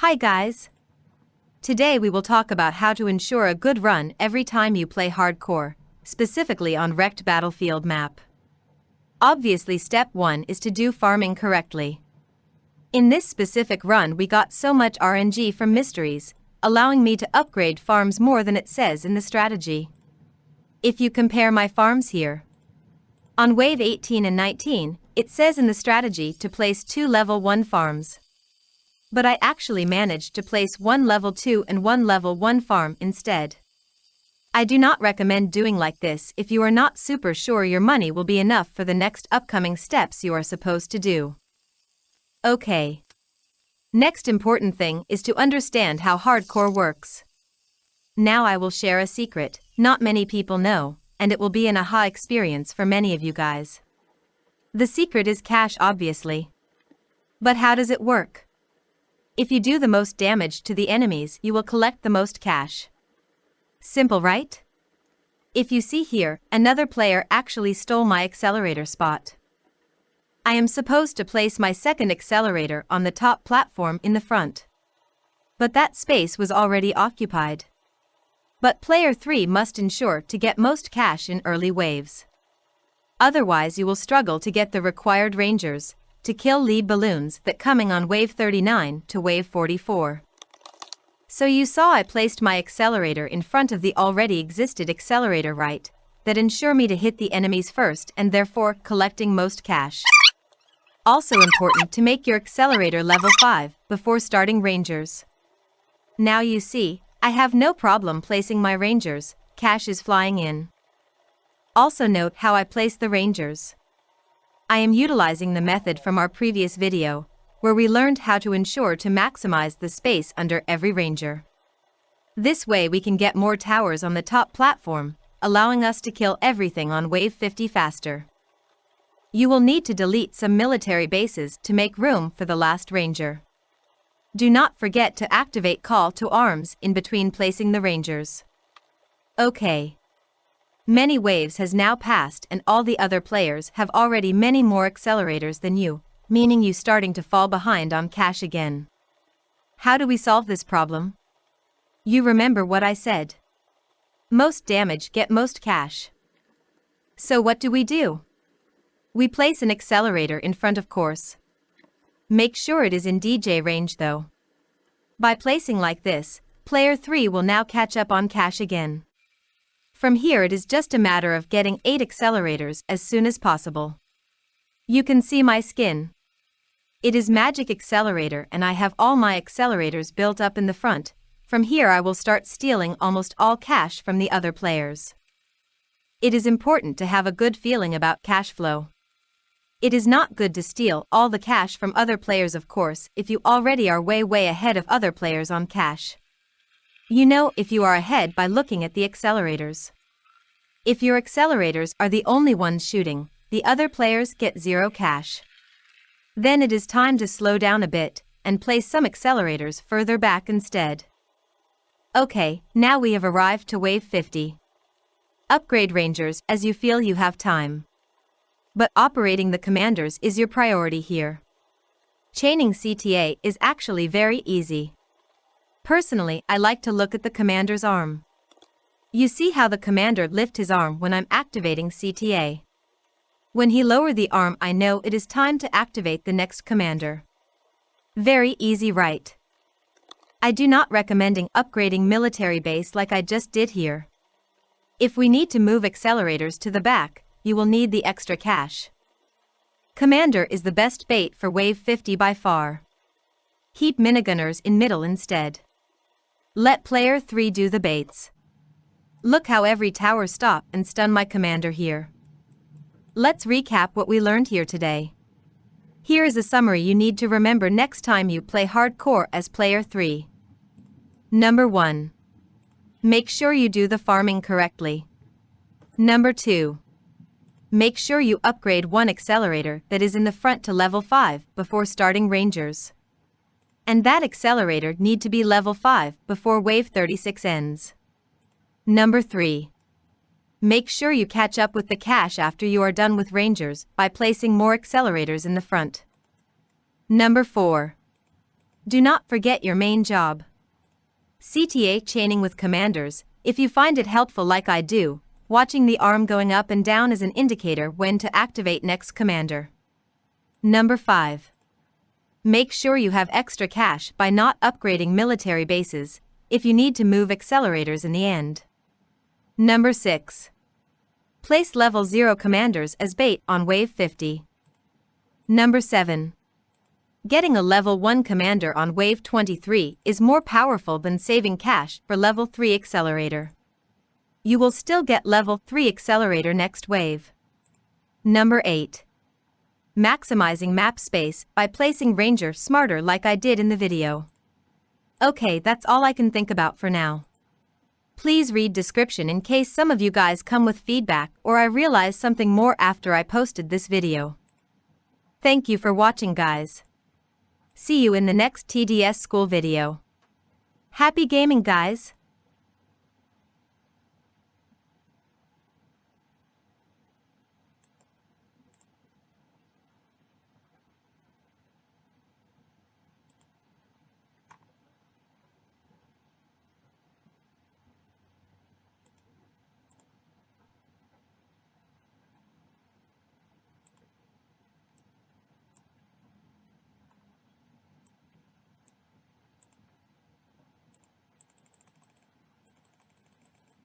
Hi guys! Today we will talk about how to ensure a good run every time you play hardcore, specifically on wrecked battlefield map. Obviously step 1 is to do farming correctly. In this specific run we got so much RNG from mysteries, allowing me to upgrade farms more than it says in the strategy. If you compare my farms here, on wave 18 and 19, it says in the strategy to place 2 level 1 farms. But I actually managed to place 1 level 2 and 1 level 1 farm instead. I do not recommend doing like this if you are not super sure your money will be enough for the next upcoming steps you are supposed to do. Okay. Next important thing is to understand how hardcore works. Now I will share a secret not many people know, and it will be an aha experience for many of you guys. The secret is cash, obviously. But how does it work? If you do the most damage to the enemies, you will collect the most cash. Simple, right? If you see here, another player actually stole my accelerator spot. I am supposed to place my second accelerator on the top platform in the front. But that space was already occupied. But player 3 must ensure to get most cash in early waves. Otherwise you will struggle to get the required rangers to kill lead balloons that coming on wave 39 to wave 44. So you saw I placed my accelerator in front of the already existed accelerator, right, that ensure me to hit the enemies first and therefore collecting most cash. Also important to make your accelerator level 5 before starting rangers. Now you see, I have no problem placing my rangers, cash is flying in. Also note how I place the rangers. I am utilizing the method from our previous video, where we learned how to ensure to maximize the space under every ranger. This way we can get more towers on the top platform, allowing us to kill everything on wave 50 faster. You will need to delete some military bases to make room for the last ranger. Do not forget to activate call to arms in between placing the rangers. Okay. Many waves has now passed and all the other players have already many more accelerators than you, meaning you starting to fall behind on cash again. How do we solve this problem? You remember what I said. Most damage get most cash. So what do? We place an accelerator in front, of course. Make sure it is in DJ range though. By placing like this, player 3 will now catch up on cash again. From here it is just a matter of getting 8 accelerators as soon as possible. You can see my skin. It is magic accelerator and I have all my accelerators built up in the front. From here I will start stealing almost all cash from the other players. It is important to have a good feeling about cash flow. It is not good to steal all the cash from other players, of course, if you already are way ahead of other players on cash. You know if you are ahead by looking at the accelerators. If your accelerators are the only ones shooting, the other players get 0 cash. Then it is time to slow down a bit and place some accelerators further back instead. Okay, now we have arrived to wave 50. Upgrade rangers as you feel you have time. But operating the commanders is your priority here. Chaining CTA is actually very easy. Personally, I like to look at the commander's arm. You see how the commander lift his arm when I'm activating CTA. When he lower the arm, I know it is time to activate the next commander. Very easy, right? I do not recommending upgrading military base like I just did here. If we need to move accelerators to the back, you will need the extra cash. Commander is the best bait for wave 50 by far. Keep minigunners in middle instead. Let player 3 do the baits. Look how every tower stop and stun my commander here. Let's recap what we learned here today. Here is a summary you need to remember next time you play hardcore as player 3. Number 1. Make sure you do the farming correctly. Number 2. Make sure you upgrade one accelerator that is in the front to level 5 before starting rangers. And that accelerator need to be level 5 before wave 36 ends. Number 3. Make sure you catch up with the cash after you are done with rangers by placing more accelerators in the front. Number 4. Do not forget your main job. CTA chaining with commanders. If you find it helpful like I do, watching the arm going up and down is an indicator when to activate next commander. Number 5. Make sure you have extra cash by not upgrading military bases if you need to move accelerators in the end. Number 6. Place level 0 commanders as bait on wave 50. Number 7. Getting a level 1 commander on wave 23 is more powerful than saving cash for level 3 accelerator. You will still get level 3 accelerator next wave. Number 8. Maximizing map space by placing Ranger smarter like I did in the video. Okay, that's all I can think about for now. Please read description in case some of you guys come with feedback or I realize something more after I posted this video. Thank you for watching, guys. See you in the next TDS school video. Happy gaming, guys!